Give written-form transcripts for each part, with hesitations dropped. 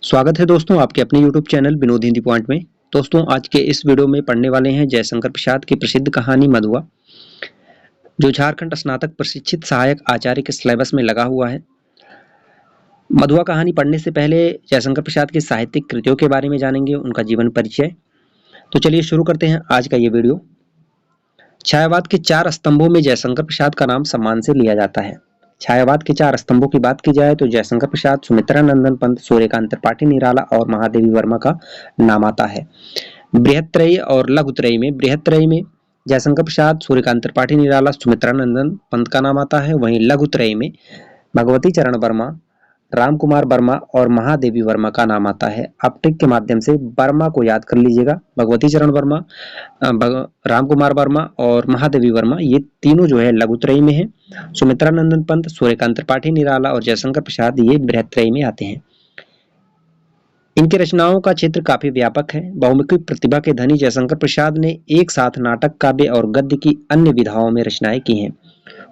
स्वागत है दोस्तों आपके अपने YouTube channel Vinod Hindi point में। दोस्तों आज के इस वीडियो में पढ़ने वाले हैं जयशंकर प्रसाद की प्रसिद्ध कहानी मधुआ, जो झारखंड स्नातक प्रशिक्षित सहायक आचार्य के सिलेबस में लगा हुआ है। मधुआ कहानी पढ़ने से पहले जयशंकर प्रसाद की साहित्यिक कृतियों के बारे में जानेंगे, उनका जीवन परिचय। तो चलिए शुरू करते हैं आज का ये वीडियो। छायावाद के 4 स्तंभों में जयशंकर प्रसाद का नाम सम्मान से लिया जाता है। छायावाद के 4 स्तंभों की बात की जाए तो जयशंकर प्रसाद, सुमित्रा नंदन पंत, सूर्यकांत त्रिपाठी निराला और महादेवी वर्मा का नाम आता है। बृहत्त्रयी और लघुत्रयी में बृहत्त्रयी में जयशंकर प्रसाद, सूर्यकांत त्रिपाठी निराला, सुमित्रा नंदन पंत का नाम आता है। वहीं लघुत्रयी में भगवती चरण वर्मा, राम कुमार वर्मा और महादेवी वर्मा का नाम आता है। आप ट्रिक के माध्यम से वर्मा को याद कर लीजिएगा। भगवती चरण वर्मा, राम कुमार वर्मा और महादेवी वर्मा, ये तीनों जो है लघुत्रयी में है। सुमित्रा नंदन पंत, सूर्यकांत त्रिपाठी निराला और जयशंकर प्रसाद ये बृहत्त्रयी में आते हैं। इनकी रचनाओं का क्षेत्र काफी व्यापक है। बहुमुखी प्रतिभा के धनी जयशंकर प्रसाद ने एक साथ नाटक, काव्य और गद्य की अन्य विधाओं में रचनाएं की हैं।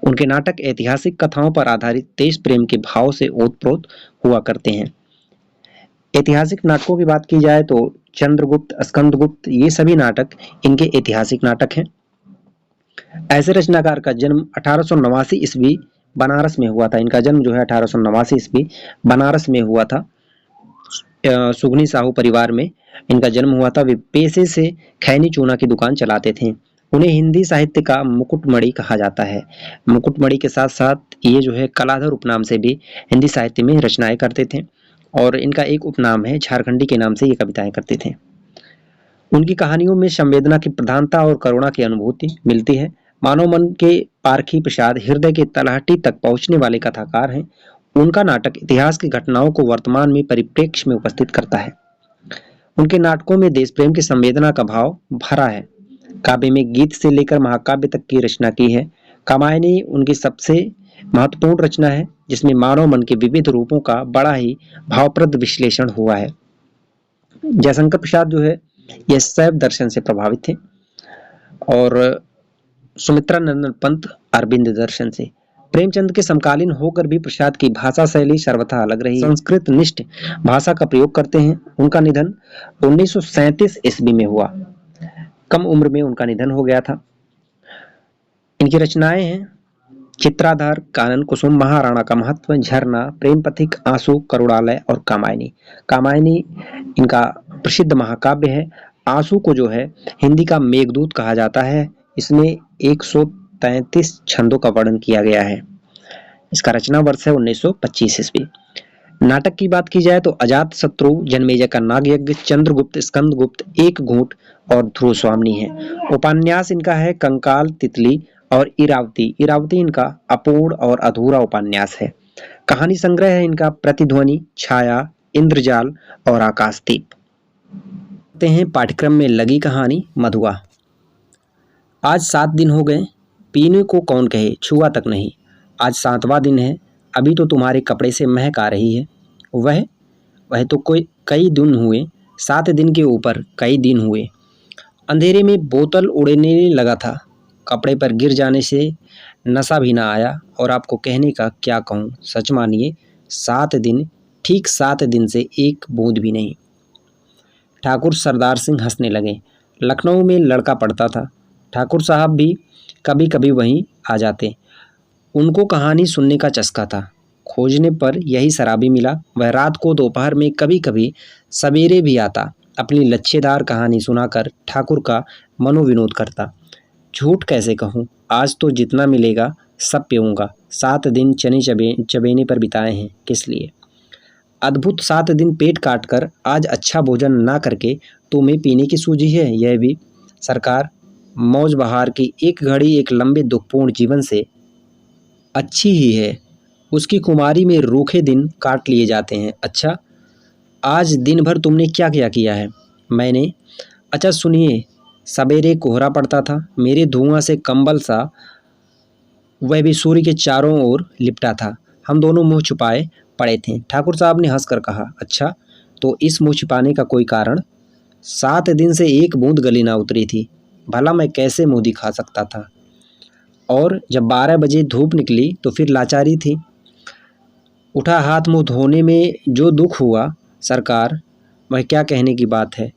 उनके नाटक ऐतिहासिक कथाओं पर आधारित देश प्रेम के भाव से ओतप्रोत हुआ करते हैं। ऐतिहासिक नाटकों की बात की जाए तो चंद्रगुप्त, स्कंदगुप्त, ये सभी नाटक इनके ऐतिहासिक नाटक हैं। ऐसे रचनाकार का जन्म 1889 ईस्वी बनारस में हुआ था। इनका जन्म जो है 1889 ईस्वी बनारस में हुआ था। सुगनी साहू परिवार में इनका जन्म हुआ था। वे पेशे से खैनी चूना की दुकान चलाते थे। उन्हें हिंदी साहित्य का मुकुटमणि कहा जाता है। मुकुटमणि के साथ साथ ये जो है कलाधर उपनाम से भी हिंदी साहित्य में रचनाएं करते थे और इनका एक उपनाम है झारखंडी के नाम से ये कविताएं करते थे। उनकी कहानियों में संवेदना की प्रधानता और करुणा की अनुभूति मिलती है। मानव मन के पारखी प्रसाद हृदय के तलहटी तक पहुंचने वाले कथाकार हैं। उनका नाटक इतिहास की घटनाओं को वर्तमान में परिप्रेक्ष्य में उपस्थित करता है। उनके नाटकों में देश प्रेम की संवेदना का भाव भरा है। काव्य में गीत से लेकर महाकाव्य तक की रचना की है। कामायनी उनकी सबसे महत्वपूर्ण रचना है, जिसमें मानव मन के विविध रूपों का बड़ा ही भावप्रद विश्लेषण हुआ है। जयशंकर प्रसाद जो है ये शैव दर्शन से प्रभावित थे और सुमित्रा नंदन पंत अरविंद दर्शन से। प्रेमचंद के समकालीन होकर भी प्रसाद की भाषा शैली सर्वथा अलग रही। संस्कृत निष्ठ भाषा का प्रयोग करते हैं। उनका निधन 1937 ईस्वी में हुआ। कम उम्र में उनका निधन हो गया था। इनकी रचनाएं हैं चित्राधार, कानन कुसुम, महाराणा का महत्व, झरना, प्रेम पथिक, आंसू, करुणालय और कामायनी। कामायनी इनका प्रसिद्ध महाकाव्य है। आंसू को जो है हिंदी का मेघदूत कहा जाता है। इसमें 133 छंदों का वर्णन किया गया है। इसका रचना वर्ष है 1925 ईस्वी। नाटक की बात की जाए तो अजात शत्रु, जन्मेजय का नागयज्ञ, चंद्रगुप्त, स्कंदगुप्त, एक घूंट और ध्रुव स्वामी है। उपन्यास इनका है कंकाल, तितली और इरावती। इरावती इनका अपूर्ण और अधूरा उपन्यास है। कहानी संग्रह है इनका प्रतिध्वनि, छाया, इंद्रजाल और आकाशदीप। हैं पाठ्यक्रम में लगी कहानी मधुआ। आज 7 दिन हो गए, पीने को कौन कहे, छुआ तक नहीं। आज 7वां दिन है, अभी तो तुम्हारे कपड़े से महक आ रही है। वह तो कोई कई दिन हुए, 7 दिन के ऊपर कई दिन हुए। अंधेरे में बोतल उड़ने लगा था। कपड़े पर गिर जाने से नशा भी ना आया और आपको कहने का क्या कहूँ, सच मानिए 7 दिन, ठीक 7 दिन से एक बूंद भी नहीं। ठाकुर सरदार सिंह हंसने लगे। लखनऊ में लड़का पढ़ता था। ठाकुर साहब भी कभी कभी वहीं आ जाते। उनको कहानी सुनने का चस्का था। खोजने पर यही शराबी मिला। वह रात को, दोपहर में, कभी कभी सवेरे भी आता। अपनी लच्छेदार कहानी सुनाकर ठाकुर का मनोविनोद करता। झूठ कैसे कहूँ, आज तो जितना मिलेगा सब पीऊँगा। 7 दिन चने चबेने पर बिताए हैं, किस लिए? अद्भुत 7 दिन पेट काट कर आज अच्छा भोजन ना करके तुम्हें पीने की सूझी है। यह भी सरकार, मौज बहार की एक घड़ी एक लंबे दुखपूर्ण जीवन से अच्छी ही है। उसकी कुमारी में रूखे दिन काट लिए जाते हैं। अच्छा, आज दिन भर तुमने क्या क्या किया है? मैंने, अच्छा सुनिए, सवेरे कोहरा पड़ता था। मेरे धुआं से कंबल सा, वह भी सूर्य के चारों ओर लिपटा था। हम दोनों मुंह छुपाए पड़े थे। ठाकुर साहब ने हंसकर कहा, अच्छा तो इस मुंह छिपाने का कोई कारण? 7 दिन से एक बूंद गली ना उतरी थी। भला मैं कैसे मुंह दिखा सकता था? और जब 12 बजे धूप निकली तो फिर लाचारी थी। उठा हाथ मुंह धोने में जो दुख हुआ सरकार, वह क्या कहने की बात है।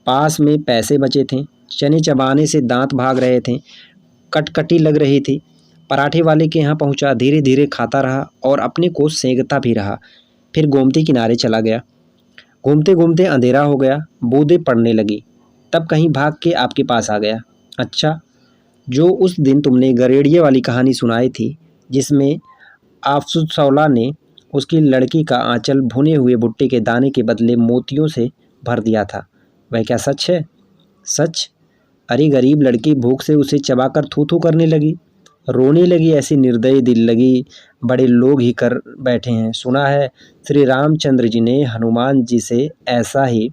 पास में पैसे बचे थे, चने चबाने से दांत भाग रहे थे, कटकटी लग रही थी। पराठे वाले के यहाँ पहुंचा, धीरे धीरे खाता रहा और अपने को सेंकता भी रहा। फिर गोमती किनारे चला गया। घूमते घूमते अंधेरा हो गया, बूंदें पड़ने लगी। तब कहीं भाग के आपके पास आ गया। अच्छा, जो उस दिन तुमने गरेड़िए वाली कहानी सुनाई थी, जिसमें आफसुसौला ने उसकी लड़की का आंचल भुने हुए भुट्टे के दाने के बदले मोतियों से भर दिया था, वह क्या सच है? सच? अरे गरीब लड़की भूख से उसे चबाकर थू थू करने लगी, रोने लगी। ऐसी निर्दयी दिल लगी बड़े लोग ही कर बैठे हैं। सुना है श्री रामचंद्र जी ने हनुमान जी से ऐसा ही।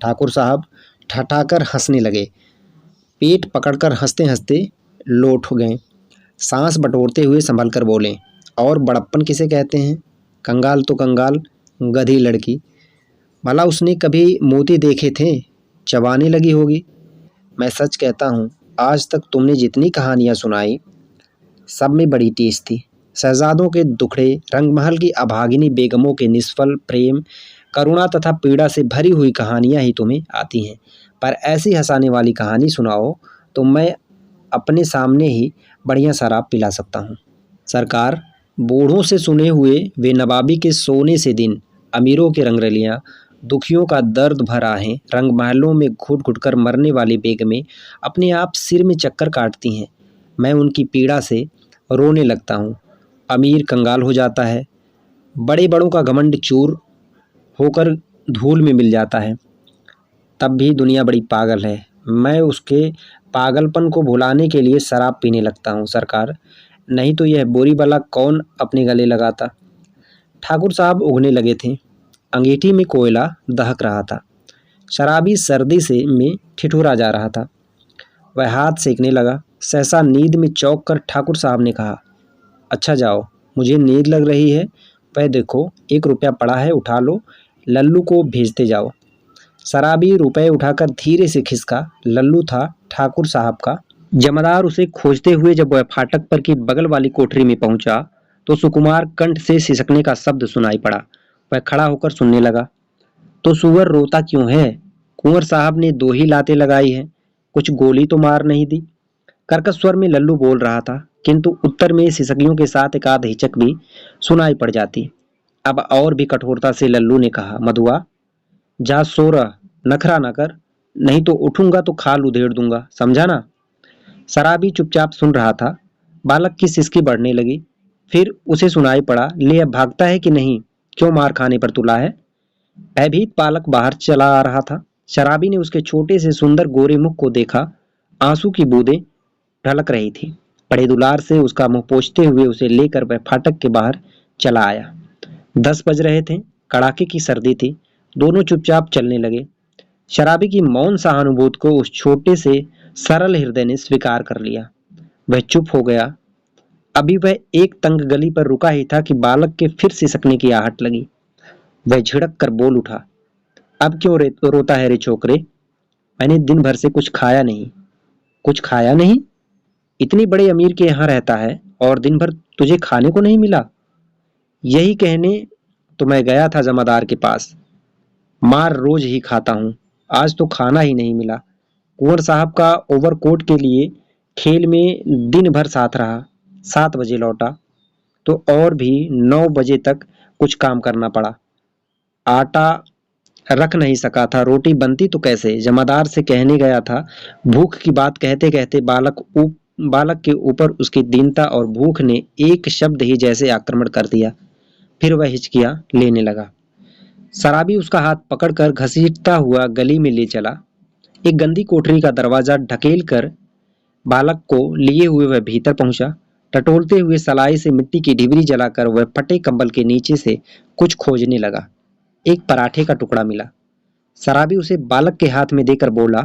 ठाकुर साहब ठठाकर हंसने लगे, पेट पकड़कर हंसते हंसते लोट हो गए। सांस बटोरते हुए संभल कर बोले, और बड़प्पन किसे कहते हैं? कंगाल तो कंगाल, गधी लड़की। भला उसने कभी मोती देखे थे? चबाने लगी होगी। मैं सच कहता हूँ, आज तक तुमने जितनी कहानियाँ सुनाई, सब में बड़ी टीस थी। शहजादों के दुखड़े, रंगमहल की अभागिनी बेगमों के निष्फल प्रेम, करुणा तथा पीड़ा से भरी हुई कहानियाँ ही तुम्हें आती हैं। पर ऐसी हंसाने वाली कहानी सुनाओ तो मैं अपने सामने ही बढ़िया शराब पिला सकता हूँ। सरकार, बूढ़ों से सुने हुए वे नवाबी के सोने से दिन, अमीरों के रंगरलियाँ, दुखियों का दर्द भर आहें, रंग महलों में घुट घुट कर मरने वाली बेगमें अपने आप सिर में चक्कर काटती हैं। मैं उनकी पीड़ा से रोने लगता हूँ। अमीर कंगाल हो जाता है, बड़े बड़ों का घमंड चूर होकर धूल में मिल जाता है। तब भी दुनिया बड़ी पागल है। मैं उसके पागलपन को भुलाने के लिए शराब पीने लगता हूँ सरकार, नहीं तो यह बोरी वाला कौन अपने गले लगाता। ठाकुर साहब उगने लगे थे। अंगीठी में कोयला दहक रहा था। शराबी सर्दी से में ठिठुरा जा रहा था। वह हाथ सेकने लगा। सहसा नींद में चौंक कर ठाकुर साहब ने कहा, अच्छा जाओ, मुझे नींद लग रही है। वह देखो, 1 रुपया पड़ा है, उठा लो, लल्लू को भेजते जाओ। शराबी रुपए उठाकर धीरे से खिसका। लल्लू था ठाकुर साहब का। जमादार उसे खोजते हुए जब वह फाटक पर की बगल वाली कोठरी में पहुंचा तो सुकुमार कंठ से सिसकने का शब्द सुनाई पड़ा। वह खड़ा होकर सुनने लगा। तो सुअर रोता क्यों है? कुंवर साहब ने 2 ही लातें लगाई हैं, कुछ गोली तो मार नहीं दी। कर्कश स्वर में लल्लू बोल रहा था, किंतु उत्तर में सिसकियों के साथ एक आध हिचक भी सुनाई पड़ जाती। अब और भी कठोरता से लल्लू ने कहा, मधुआ, जा सो रह, नखरा न कर, नहीं तो उठूंगा तो खाल उधेड़ दूंगा, समझा ना? शराबी चुपचाप सुन रहा था। बालक की सिसकी बढ़ने लगी। फिर उसे सुनाई पड़ा, ले अब भागता है कि नहीं? क्यों मार खाने पर तुला है? भयभीत बालक बाहर चला आ रहा था। शराबी ने उसके छोटे से सुंदर गोरे मुख को देखा। आंसू की बूंदें ढलक रही थी। बड़े दुलार से उसका मुंह पोंछते हुए उसे लेकर वह फाटक के बाहर चला आया। 10 बज रहे थे। कड़ाके की सर्दी थी। दोनों चुपचाप चलने लगे। शराबी की मौन सहानुभूति को उस छोटे से सरल हृदय ने स्वीकार कर लिया। वह चुप हो गया। अभी वह एक तंग गली पर रुका ही था कि बालक के फिर सिसकने की आहट लगी। वह झिड़क कर बोल उठा, अब क्यों रोता है रे छोकरे? मैंने दिन भर से कुछ खाया नहीं। कुछ खाया नहीं? इतनी बड़े अमीर के यहाँ रहता है और दिन भर तुझे खाने को नहीं मिला? यही कहने तो मैं गया था जमादार के पास। मार रोज ही खाता हूँ, आज तो खाना ही नहीं मिला। कुंवर साहब का ओवरकोट के लिए खेल में दिन भर साथ रहा। 7 बजे लौटा तो और भी 9 बजे तक कुछ काम करना पड़ा। आटा रख नहीं सका था, रोटी बनती तो कैसे? जमादार से कहने गया था। भूख की बात कहते कहते बालक के ऊपर उसकी दीनता और भूख ने एक शब्द ही जैसे आक्रमण कर दिया। फिर वह हिचकियां लेने लगा। शराबी उसका हाथ पकड़कर घसीटता हुआ गली में ले चला। एक गंदी कोठरी का दरवाजा ढकेल कर बालक को लिए हुए वह भीतर पहुंचा। टटोलते हुए सलाई से मिट्टी की ढिबरी जलाकर वह फटे कंबल के नीचे से कुछ खोजने लगा। एक पराठे का टुकड़ा मिला। शराबी उसे बालक के हाथ में देकर बोला,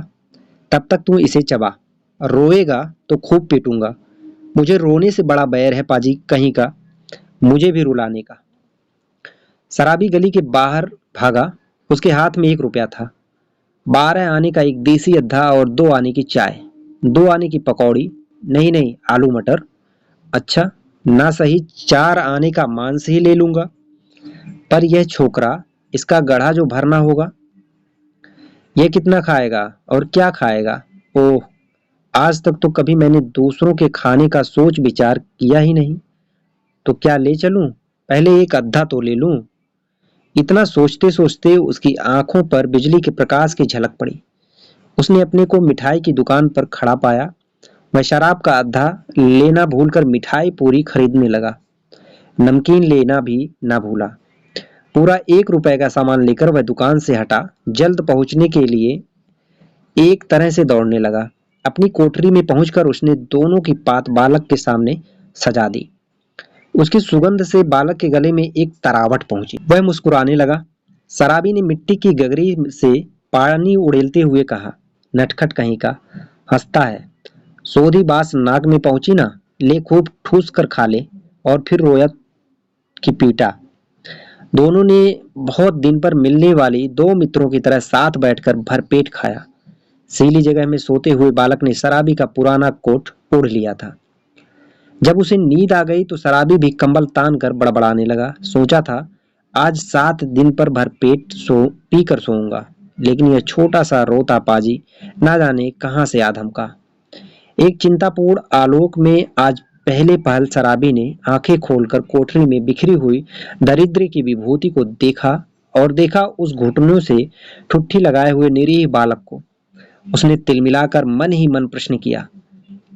तब तक तू इसे चबा, रोएगा तो खूब पीटूंगा। मुझे रोने से बड़ा बैर है पाजी कहीं का, मुझे भी रुलाने का। शराबी गली के बाहर भागा। उसके हाथ में 1 रुपया था। 12 आने का एक देसी अद्धा और 2 आने की चाय, 2 आने की पकौड़ी, नहीं आलू मटर। अच्छा, ना सही 4 आने का मांस ही ले लूंगा। पर यह छोकरा इसका गढ़ा जो भरना होगा। ये कितना खाएगा और क्या खाएगा? ओह, आज तक तो कभी मैंने दूसरों के खाने का सोच विचार किया ही नहीं। तो क्या ले चलूं? पहले एक अद्धा तो ले लूं। इतना सोचते सोचते उसकी आंखों पर बिजली के प्रकाश की झलक पड़ी। उसने अपने को मिठाई की दुकान पर खड़ा पाया। वह शराब का अद्धा लेना भूलकर मिठाई पूरी खरीदने लगा। नमकीन लेना भी ना भूला। पूरा 1 रुपए का सामान लेकर वह दुकान से हटा। जल्द पहुंचने के लिए एक तरह से दौड़ने लगा। अपनी कोठरी में पहुंचकर उसने दोनों की पात बालक के सामने सजा दी। उसकी सुगंध से बालक के गले में एक तरावट पहुंची। वह मुस्कुराने लगा। शराबी ने मिट्टी की गगरी से पानी उड़ेलते हुए कहा, नटखट कहीं का, हंसता है। सोधी बांस नाक में पहुंची ना, ले खूब ठूस कर खा ले। और फिर रोया कि पीटा। दोनों ने बहुत दिन पर मिलने वाली दो मित्रों की तरह साथ बैठकर भरपेट खाया। सीली जगह में सोते हुए बालक ने शराबी का पुराना कोट ओढ़ लिया था। जब उसे नींद आ गई तो शराबी भी कंबल तान कर बड़बड़ाने लगा। सोचा था, आज 7 दिन पर भरपेट पी कर सोऊंगा, लेकिन यह छोटा सा रोता पाजी ना जाने कहां से आ धमका। एक चिंतापूर्ण आलोक में आज पहले पहल शराबी ने आंखें खोलकर कोठरी में बिखरी हुई दरिद्र की विभूति को देखा और देखा उस घुटनों से ठुट्ठी लगाए हुए निरीह बालक को। उसने तिलमिलाकर मन ही मन प्रश्न किया,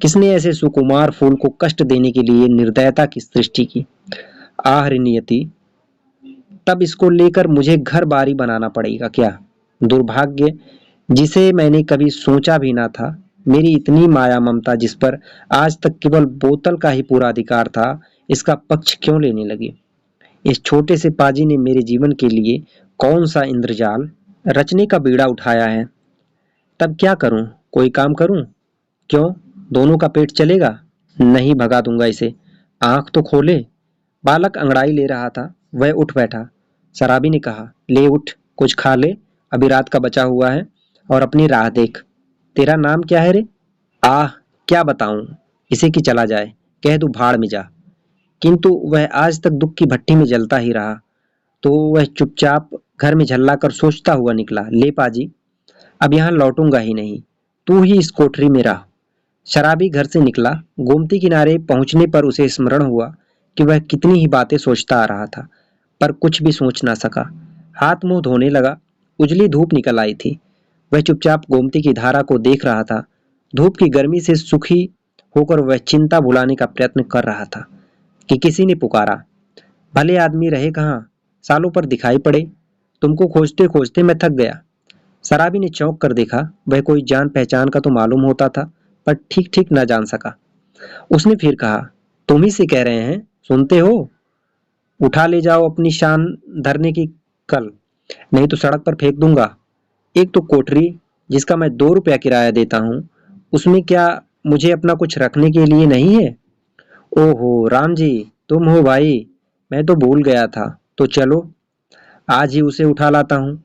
किसने ऐसे सुकुमार फूल को कष्ट देने के लिए निर्दयता की सृष्टि की? आह रे नियति, तब इसको लेकर मुझे घर बारी बनाना पड़ेगा क्या? दुर्भाग्य, जिसे मैंने कभी सोचा भी ना था। मेरी इतनी माया ममता जिस पर आज तक केवल बोतल का ही पूरा अधिकार था, इसका पक्ष क्यों लेने लगी? इस छोटे से पाजी ने मेरे जीवन के लिए कौन सा इंद्रजाल रचने का बीड़ा उठाया है? तब क्या करूं? कोई काम करूं? क्यों, दोनों का पेट चलेगा? नहीं, भगा दूंगा इसे। आंख तो खोले। बालक अंगड़ाई ले रहा था। वह उठ बैठा। शराबी ने कहा, ले उठ, कुछ खा ले, अभी रात का बचा हुआ है, और अपनी राह देख। तेरा नाम क्या है रे? आह, क्या बताऊं, इसे कि चला जाए, कह दू भाड़ में जा। किंतु वह आज तक दुख की भट्टी में जलता ही रहा। तो वह चुपचाप घर में झल्लाकर सोचता हुआ निकला, ले पाजी, अब यहाँ लौटूंगा ही नहीं, तू ही इस कोठरी में रह। शराबी घर से निकला। गोमती किनारे पहुंचने पर उसे स्मरण हुआ कि वह कितनी ही बातें सोचता आ रहा था, पर कुछ भी सोच ना सका। हाथ मुंह धोने लगा। उजली धूप निकल आई थी। वह चुपचाप गोमती की धारा को देख रहा था। धूप की गर्मी से सुखी होकर वह चिंता भुलाने का प्रयत्न कर रहा था कि किसी ने पुकारा, भले आदमी रहे कहाँ, सालों पर दिखाई पड़े, तुमको खोजते खोजते मैं थक गया। शराबी ने चौंक कर देखा। वह कोई जान पहचान का तो मालूम होता था, पर ठीक ठीक न जान सका। उसने फिर कहा, तुम ही से कह रहे हैं, सुनते हो? उठा ले जाओ अपनी शान धरने की कल, नहीं तो सड़क पर फेंक दूंगा। एक तो कोठरी जिसका मैं 2 रुपया किराया देता हूँ, उसमें क्या मुझे अपना कुछ रखने के लिए नहीं है? ओहो राम जी, तुम हो भाई, मैं तो भूल गया था। तो चलो, आज ही उसे उठा लाता हूँ।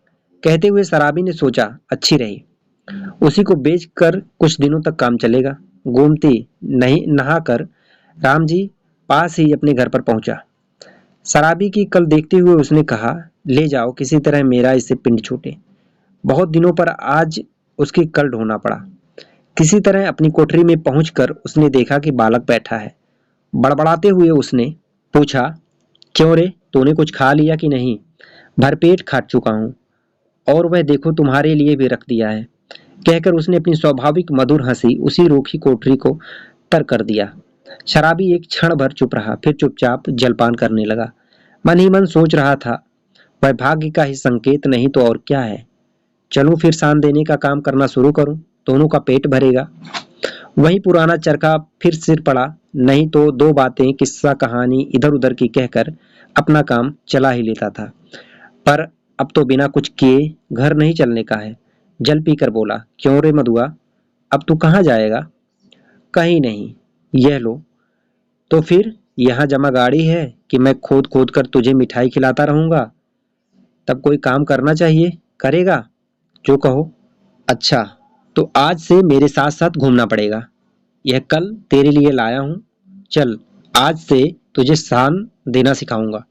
कहते हुए शराबी ने सोचा, अच्छी रही, उसी को बेचकर कुछ दिनों तक काम चलेगा। गोमती नहीं नहाकर राम जी पास ही अपने घर पर पहुंचा। शराबी की कल देखते हुए उसने कहा, ले जाओ, किसी तरह मेरा इससे पिंड छूटे। बहुत दिनों पर आज उसकी कल ढोना पड़ा। किसी तरह अपनी कोठरी में पहुंचकर उसने देखा कि बालक बैठा है। बड़बड़ाते हुए उसने पूछा, क्यों रे, तूने कुछ खा लिया कि नहीं? भरपेट खा चुका हूं, और वह देखो तुम्हारे लिए भी रख दिया है, कहकर उसने अपनी स्वाभाविक मधुर हंसी उसी रूखी कोठरी को तर कर दिया। शराबी एक क्षण भर चुप रहा, फिर चुपचाप जलपान करने लगा। मन ही मन सोच रहा था, वह भाग्य का ही संकेत नहीं तो और क्या है। चलूं फिर सान देने का काम करना शुरू करूं, दोनों का पेट भरेगा। वही पुराना चरखा फिर सिर पड़ा। नहीं तो दो बातें किस्सा कहानी इधर उधर की कहकर अपना काम चला ही लेता था, पर अब तो बिना कुछ किए घर नहीं चलने का है। जल पीकर बोला, क्यों रे मधुआ, अब तू कहाँ जाएगा? कहीं नहीं। यह लो। तो फिर यहाँ जमा गाड़ी है कि मैं खोद खोद कर तुझे मिठाई खिलाता रहूंगा? तब कोई काम करना चाहिए, करेगा? जो कहो। अच्छा, तो आज से मेरे साथ साथ घूमना पड़ेगा। यह कल तेरे लिए लाया हूँ। चल, आज से तुझे सान देना सिखाऊंगा।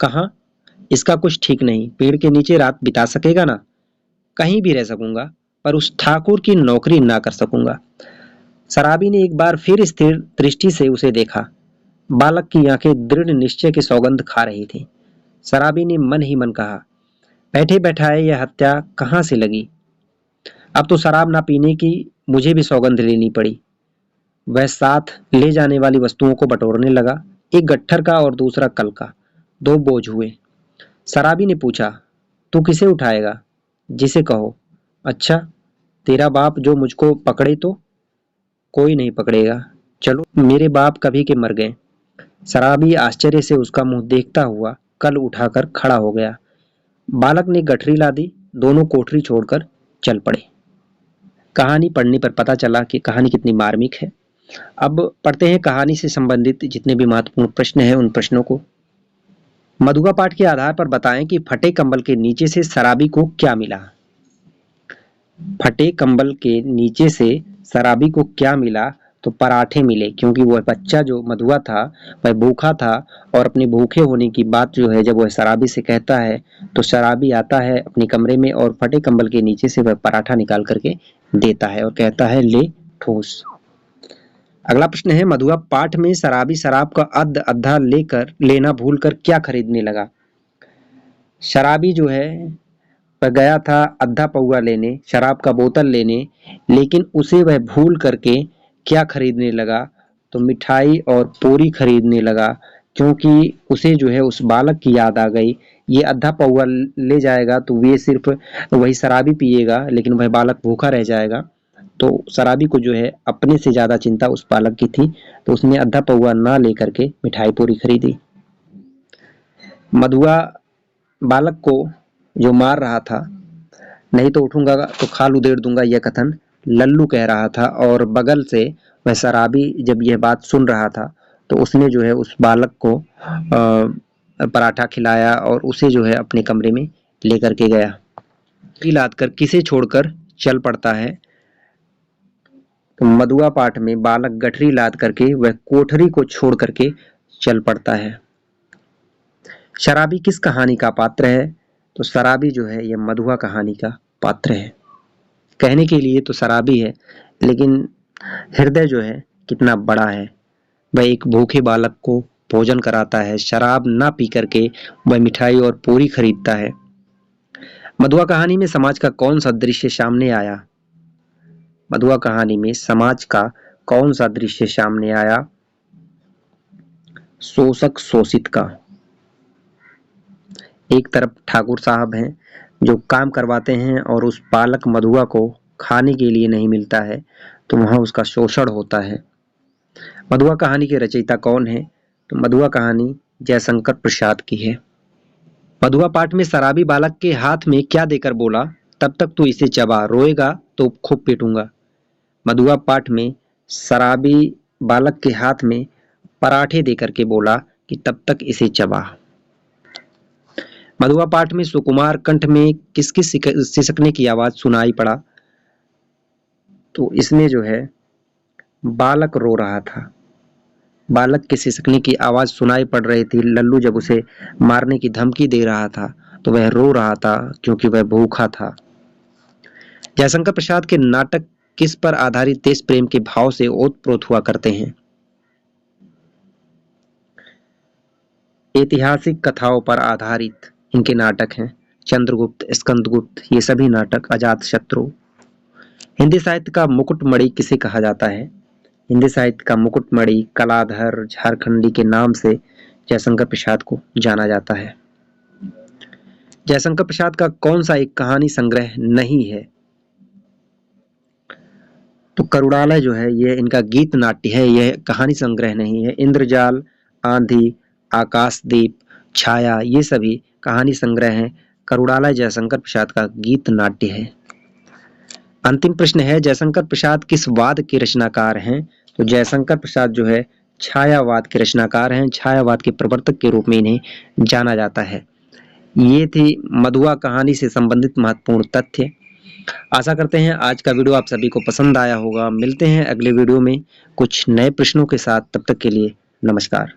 कहाँ? इसका कुछ ठीक नहीं, पेड़ के नीचे रात बिता सकेगा ना? कहीं भी रह सकूंगा, पर उस ठाकुर की नौकरी ना कर सकूंगा। शराबी ने एक बार फिर स्थिर दृष्टि से उसे देखा। बालक की आंखें दृढ़ निश्चय की सौगंध खा रही थी। शराबी ने मन ही मन कहा, बैठे बैठाए यह हत्या कहाँ से लगी? अब तो शराब ना पीने की मुझे भी सौगंध लेनी पड़ी। वह साथ ले जाने वाली वस्तुओं को बटोरने लगा, एक गट्ठर का और दूसरा कल का। दो बोझ हुए। शराबी ने पूछा, तू किसे उठाएगा? जिसे कहो। अच्छा, तेरा बाप जो मुझको पकड़े तो? कोई नहीं पकड़ेगा। चलो, मेरे बाप कभी के मर गए। शराबी आश्चर्य से उसका मुंह देखता हुआ कल उठाकर खड़ा हो गया। बालक ने गठरी ला दी, दोनों कोठरी छोड़कर चल पड़े। कहानी पढ़ने पर पता चला कि कहानी कितनी मार्मिक है। अब पढ़ते हैं कहानी से संबंधित जितने भी महत्वपूर्ण प्रश्न हैं उन प्रश्नों को। मधुका पाठ के आधार पर बताएं कि फटे कंबल के नीचे से शराबी को क्या मिला। फटे कंबल के नीचे से शराबी को क्या मिला? तो पराठे मिले, क्योंकि वह बच्चा जो मधुआ था वह भूखा था, और अपने भूखे होने की बात जो है जब वह शराबी से कहता है तो शराबी आता है अपने कमरे में और फटे कंबल के नीचे से वह पराठा निकाल करके देता है और कहता है, ले ठूस। अगला प्रश्न है, मधुआ पाठ में शराबी शराब का अद्धा लेना भूलकर क्या खरीदने लगा? शराबी जो है वह गया था अद्धा पौआ लेने, शराब का बोतल लेने, लेकिन उसे वह भूल करके क्या खरीदने लगा? तो मिठाई और पूरी खरीदने लगा, क्योंकि उसे जो है उस बालक की याद आ गई। ये अद्धा पौआ ले जाएगा तो ये सिर्फ वही शराबी पिएगा, लेकिन वह बालक भूखा रह जाएगा। तो शराबी को जो है अपने से ज्यादा चिंता उस बालक की थी, तो उसने अद्धा पौआ ना लेकर के मिठाई पूरी खरीदी। मधुआ बालक को जो मार रहा था, नहीं तो उठूंगा तो खाल उधेड़ दूंगा, यह कथन लल्लू कह रहा था, और बगल से वह शराबी जब यह बात सुन रहा था तो उसने जो है उस बालक को पराठा खिलाया और उसे जो है अपने कमरे में लेकर के गया। लाद कर किसे छोड़कर चल पड़ता है? तो मधुआ पाठ में बालक गठरी लाद करके वह कोठरी को छोड़ करके चल पड़ता है। शराबी किस कहानी का पात्र है? तो शराबी जो है यह मधुआ कहानी का पात्र है। कहने के लिए तो शराबी है, लेकिन हृदय जो है कितना बड़ा है। वह एक भूखे बालक को भोजन कराता है, शराब ना पी करके वह मिठाई और पूरी खरीदता है। मधुआ कहानी में समाज का कौन सा दृश्य सामने आया? मधुआ कहानी में समाज का कौन सा दृश्य सामने आया? शोषक शोषित का। एक तरफ ठाकुर साहब हैं जो काम करवाते हैं और उस बालक मधुआ को खाने के लिए नहीं मिलता है, तो वहां उसका शोषण होता है। मधुआ कहानी के रचयिता कौन है? तो मधुआ कहानी जयशंकर प्रसाद की है। मधुआ पाठ में शराबी बालक के हाथ में क्या देकर बोला, तब तक तू इसे चबा, रोएगा तो खूब पीटूंगा। मधुआ पाठ में शराबी बालक के हाथ में पराठे देकर के बोला कि तब तक इसे चबा। मधुआ पाठ में सुकुमार कंठ में किसकी सिसकने की आवाज सुनाई पड़ा? तो इसमें जो है बालक रो रहा था। बालक के सिसकने की आवाज सुनाई पड़ रही थी। लल्लू जब उसे मारने की धमकी दे रहा था तो वह रो रहा था, क्योंकि वह भूखा था। जयशंकर प्रसाद के नाटक किस पर आधारित देश प्रेम के भाव से ओतप्रोत हुआ करते हैं? ऐतिहासिक कथाओं पर आधारित इनके नाटक हैं। चंद्रगुप्त, स्कंदगुप्त, ये सभी नाटक, अजातशत्रु। हिंदी साहित्य का मुकुटमणि किसे कहा जाता है? हिंदी साहित्य का मुकुटमणि कलाधर झारखंडी के नाम से जयशंकर प्रसाद को जाना जाता है। जयशंकर प्रसाद का कौन सा एक कहानी संग्रह नहीं है? तो करुणालय जो है यह इनका गीत नाट्य है, यह कहानी संग्रह नहीं है। इंद्रजाल, आंधी, आकाशदीप, छाया, ये सभी कहानी संग्रह हैं। करुणालय जयशंकर प्रसाद का गीत नाट्य है। अंतिम प्रश्न है, जयशंकर प्रसाद किस वाद के रचनाकार हैं? तो जयशंकर प्रसाद जो है छायावाद के रचनाकार हैं। छायावाद के प्रवर्तक के रूप में इन्हें जाना जाता है। ये थी मधुआ कहानी से संबंधित महत्वपूर्ण तथ्य। आशा करते हैं आज का वीडियो आप सभी को पसंद आया होगा। मिलते हैं अगले वीडियो में कुछ नए प्रश्नों के साथ। तब तक के लिए नमस्कार।